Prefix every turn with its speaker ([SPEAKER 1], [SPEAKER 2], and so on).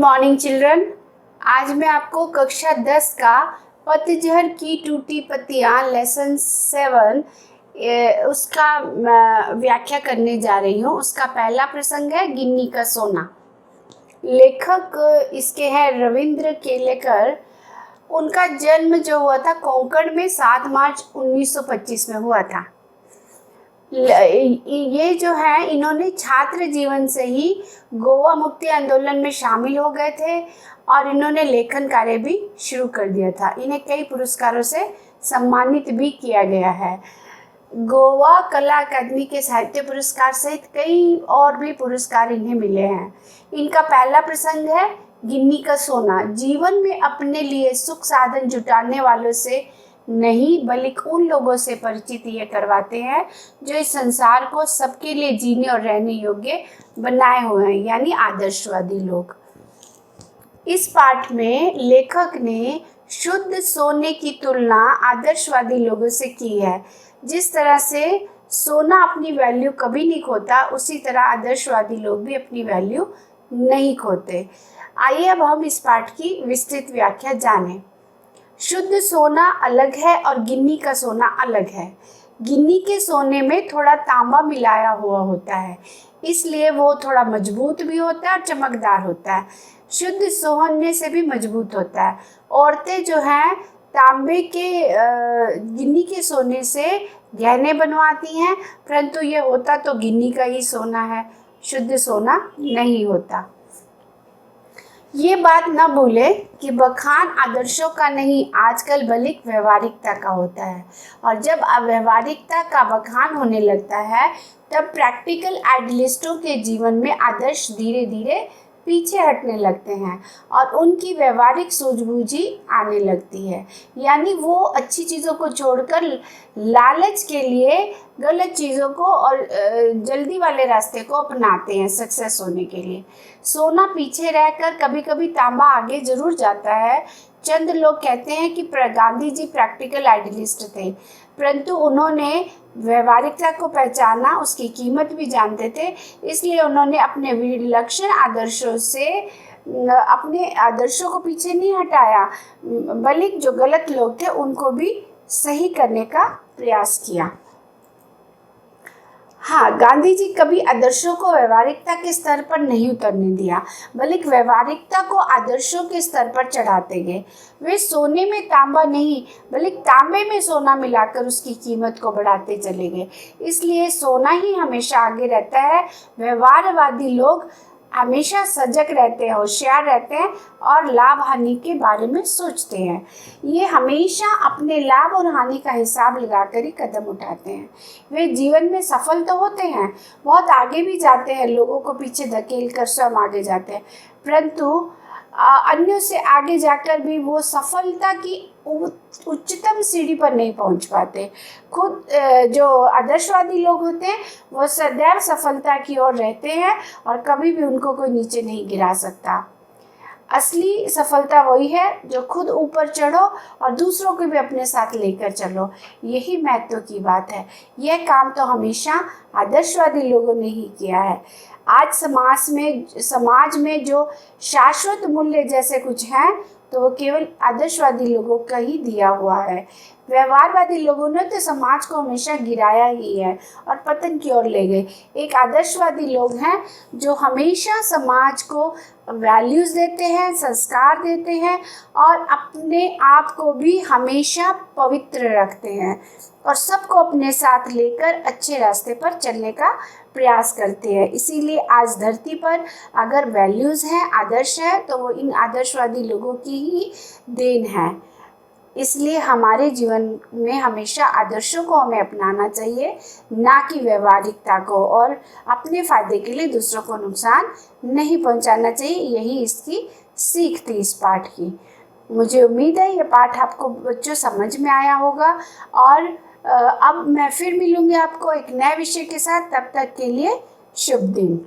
[SPEAKER 1] Morning children. आज मैं आपको कक्षा 10 का पतझड़ की टूटी पत्तियां लेसन 7 उसका व्याख्या करने जा रही हूँ। उसका पहला प्रसंग है गिन्नी का सोना। लेखक इसके हैं रविंद्र केलेकर। उनका जन्म जो हुआ था कोंकण में 7 मार्च 1925 में हुआ था। ये जो है इन्होंने छात्र जीवन से ही गोवा मुक्ति आंदोलन में शामिल हो गए थे और इन्होंने लेखन कार्य भी शुरू कर दिया था। इन्हें कई पुरस्कारों से सम्मानित भी किया गया है। गोवा कला अकादमी के साहित्य पुरस्कार सहित कई और भी पुरस्कार इन्हें मिले हैं। इनका पहला प्रसंग है गिन्नी का सोना। जीवन में अपने लिए सुख साधन जुटाने वालों से नहीं बल्कि उन लोगों से परिचित ये करवाते हैं जो इस संसार को सबके लिए जीने और रहने योग्य बनाए हुए हैं, यानी आदर्शवादी लोग। इस पाठ में लेखक ने शुद्ध सोने की तुलना आदर्शवादी लोगों से की है। जिस तरह से सोना अपनी वैल्यू कभी नहीं खोता, उसी तरह आदर्शवादी लोग भी अपनी वैल्यू नहीं खोते। आइए अब हम इस पाठ की विस्तृत व्याख्या जानें। शुद्ध सोना अलग है और गिन्नी का सोना अलग है। गिन्नी के सोने में थोड़ा तांबा मिलाया हुआ होता है, इसलिए वो थोड़ा मजबूत भी होता है और चमकदार होता है। शुद्ध सोने से भी मजबूत होता है। औरतें जो हैं तांबे के गिन्नी के सोने से गहने बनवाती हैं, परंतु ये होता तो गिन्नी का ही सोना है, शुद्ध सोना नहीं होता। ये बात न भूले कि बखान आदर्शों का नहीं आजकल बल्कि व्यवहारिकता का होता है, और जब व्यवहारिकता का बखान होने लगता है तब प्रैक्टिकल आइडियलिस्टों के जीवन में आदर्श धीरे धीरे पीछे हटने लगते हैं और उनकी व्यवहारिक सूझबूझी आने लगती है। यानी वो अच्छी चीज़ों को छोड़कर लालच के लिए गलत चीज़ों को और जल्दी वाले रास्ते को अपनाते हैं सक्सेस होने के लिए। सोना पीछे रहकर कभी कभी तांबा आगे जरूर जाता है। चंद लोग कहते हैं कि गांधी जी प्रैक्टिकल आइडियलिस्ट थे, परंतु उन्होंने व्यवहारिकता को पहचाना, उसकी कीमत भी जानते थे, इसलिए उन्होंने अपने विलक्षण आदर्शों से अपने आदर्शों को पीछे नहीं हटाया, बल्कि जो गलत लोग थे उनको भी सही करने का प्रयास किया। हाँ, गांधी जी कभी आदर्शों को व्यवहारिकता के स्तर पर नहीं उतरने दिया, बल्कि व्यवहारिकता को आदर्शों के स्तर पर चढ़ाते गए। वे सोने में तांबा नहीं बल्कि तांबे में सोना मिलाकर उसकी कीमत को बढ़ाते चले गए। इसलिए सोना ही हमेशा आगे रहता है। व्यवहारवादी लोग हमेशा सजग रहते हैं, होशियार रहते हैं और लाभ हानि के बारे में सोचते हैं। ये हमेशा अपने लाभ और हानि का हिसाब लगाकर ही कदम उठाते हैं। वे जीवन में सफल तो होते हैं, बहुत आगे भी जाते हैं, लोगों को पीछे धकेल कर स्वयं आगे जाते हैं, परंतु अन्यों से आगे जाकर भी वो सफलता की उच्चतम सीढ़ी पर नहीं पहुंच पाते। खुद जो आदर्शवादी लोग होते हैं वो सदैव सफलता की ओर रहते हैं और कभी भी उनको कोई नीचे नहीं गिरा सकता। असली सफलता वही है जो खुद ऊपर चढ़ो और दूसरों को भी अपने साथ लेकर चलो। यही महत्व की बात है। यह काम तो हमेशा आदर्शवादी लोगों ने ही किया है। आज समाज में जो शाश्वत मूल्य जैसे कुछ हैं तो वो केवल आदर्शवादी लोगों का ही दिया हुआ है। व्यवहारवादी लोगों ने तो समाज को हमेशा गिराया ही है और पतन की ओर ले गए। एक आदर्शवादी लोग हैं जो हमेशा समाज को वैल्यूज़ देते हैं, संस्कार देते हैं और अपने आप को भी हमेशा पवित्र रखते हैं और सबको अपने साथ लेकर अच्छे रास्ते पर चलने का प्रयास करते हैं। इसीलिए आज धरती पर अगर वैल्यूज़ हैं, आदर्श है, तो वो इन आदर्शवादी लोगों की ही देन है। इसलिए हमारे जीवन में हमेशा आदर्शों को हमें अपनाना चाहिए, ना कि व्यवहारिकता को, और अपने फ़ायदे के लिए दूसरों को नुकसान नहीं पहुंचाना चाहिए। यही इसकी सीख थी इस पाठ की। मुझे उम्मीद है ये पाठ आपको बच्चों समझ में आया होगा और अब मैं फिर मिलूँगी आपको एक नए विषय के साथ। तब तक के लिए शुभ दिन।